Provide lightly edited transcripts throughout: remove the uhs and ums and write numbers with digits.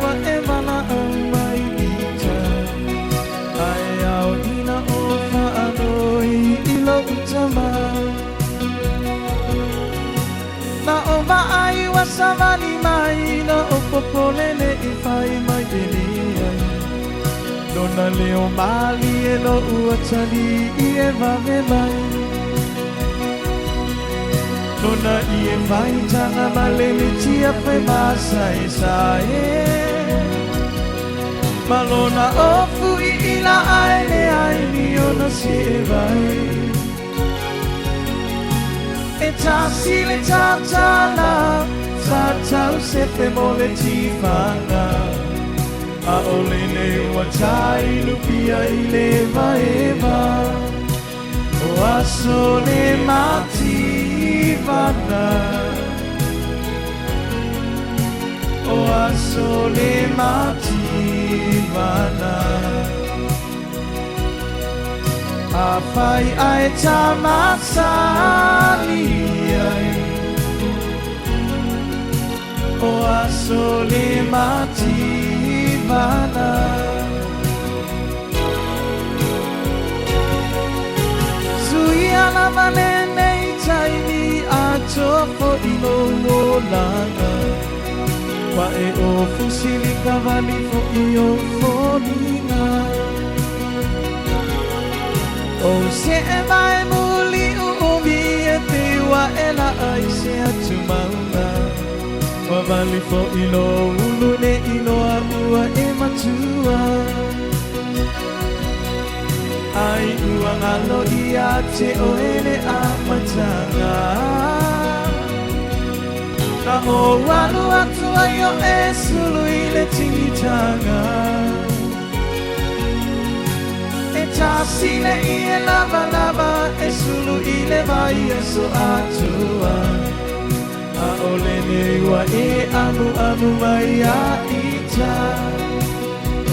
wa e mana mai ita ai au ina o whaanoi I lo utama na o maai wa samani mai na o popolele I whai mai eni ai Nona leo mali e lo ua tali I e vame mai Nona I e vai tanga malele tia pe masai sae Malona ofu I ila aile ai ni ona si e vai E tasi le tatala Tatau se pe mole tifanga A ole le watai lupia I le vaeva O aso le mati vana O aso le mati vana A fai ai tamasali ai O aso le mati vana Sui ala manene I taimi a tofo I no langa Wa e o fusili kavali fo I o foninga O se e mai muli umi e te wa e la ai se atu maunga Wa vali fo I lo ulu ne I lo a ua e matua Ai ua ngalo I a te o ele a matanga Na o walu atu ai o e sulu I le tinitanga E tasile I e lava lava e sulu I le vai e so atua A ole ne ua e amu amu mai a ita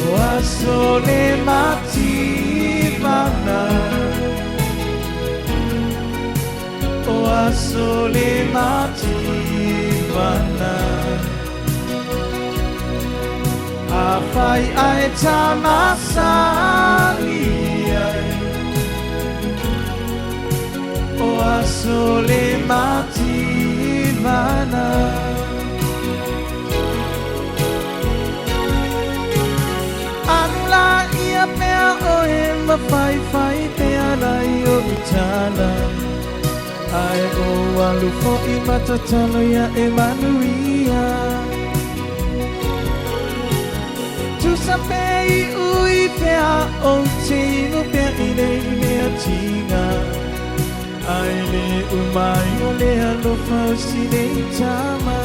O aso le mati vana O aso le mati vana A fai ai tamasali ai O aso le mati vana Anula ia mea o e mawhai whai pea nai o utala Ai o alu fo I matatalo ia e manuia Tu sape I ui pea o te ino pea I nei mea tinga Ai le umai o le alofa o si nei tama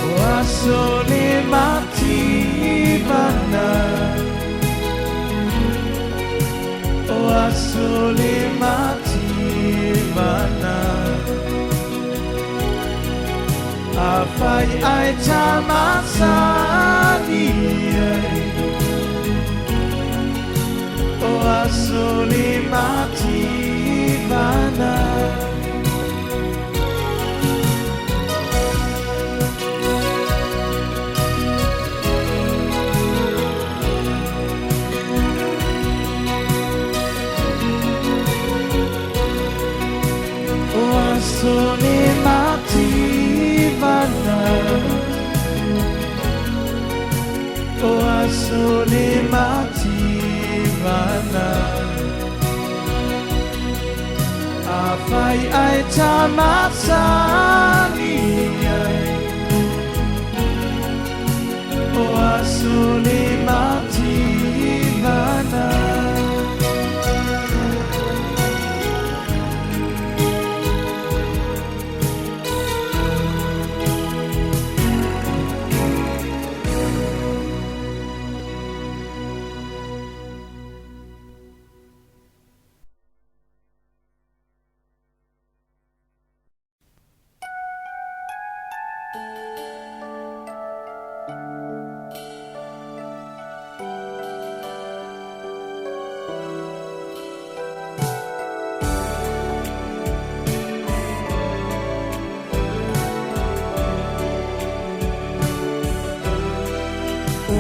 O aso le mati vana O aso le mati vana A fai ai tamasani ai O aso le mati vana O aso le mati vana O aso le mati vana A fai ai tamasani ai O aso le mati vana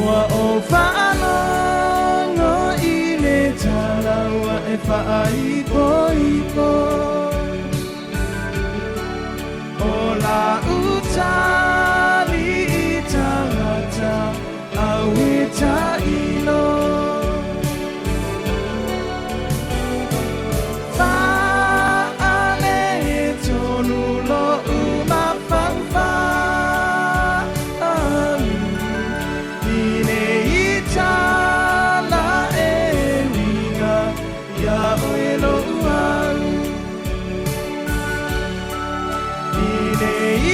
wa o fano no ile tala wa e fa ipo ipo ola utali itangata awita ilo fa ale tonu lo uma fanfa ine itala ewinga ya oelo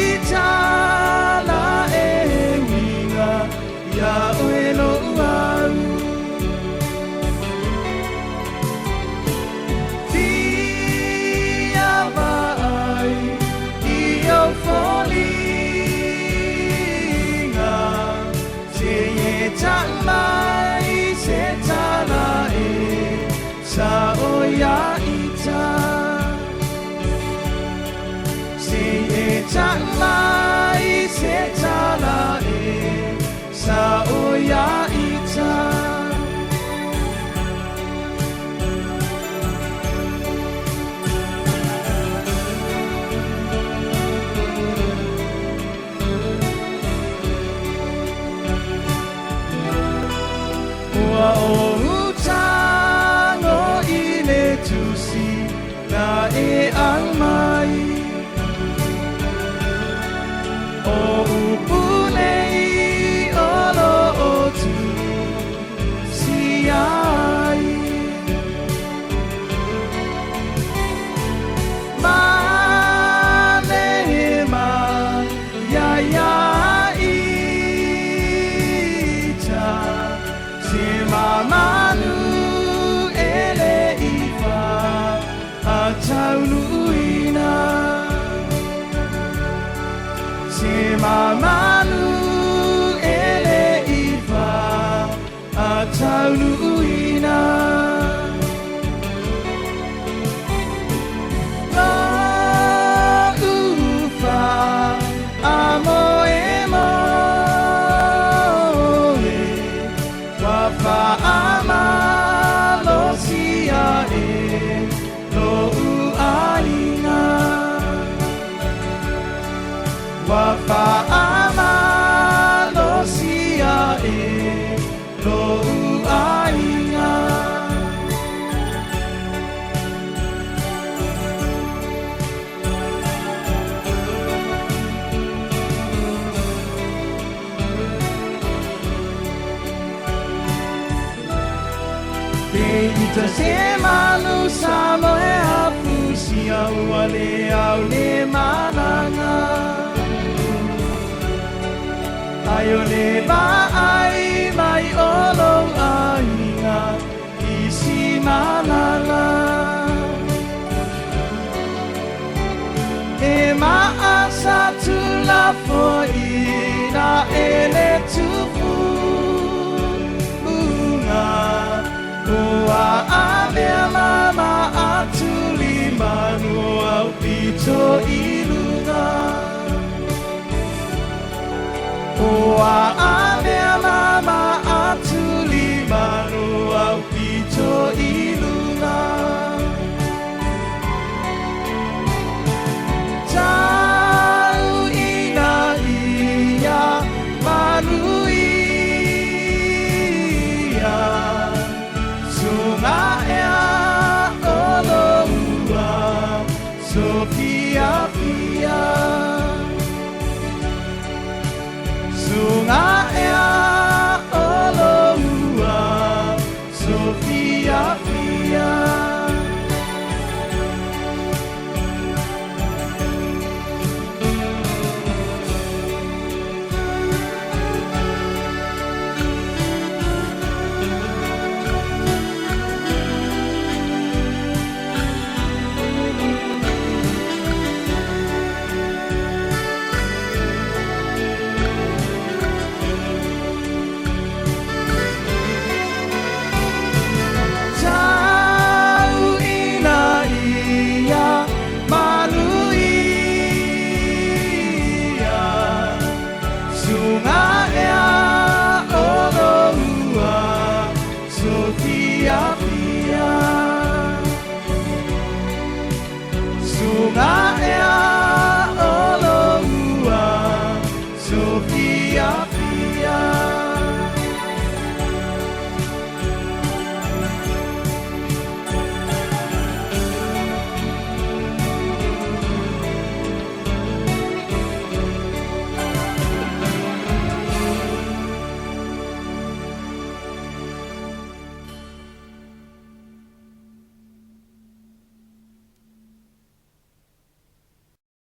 itala ewinga ya oelo dia vai io folinga se mai se tala e sa oya ita Talai se talai sa oya ita wa o utango ile tusi na e ang mai o upulei olo otu siai malema ya ya ita se mamanu ele ifa ataunuina Mamanu ele ifa ataunuina no ufa amoemo wafa amalosia no uaina wafa amalosia lo uaina Ita semanu samo e apusia wale au le mananga Ayo le ba ai mai olong ainga isi malala E maasa tu la foina ele tufu unga Ua ave mama atuli manu au pito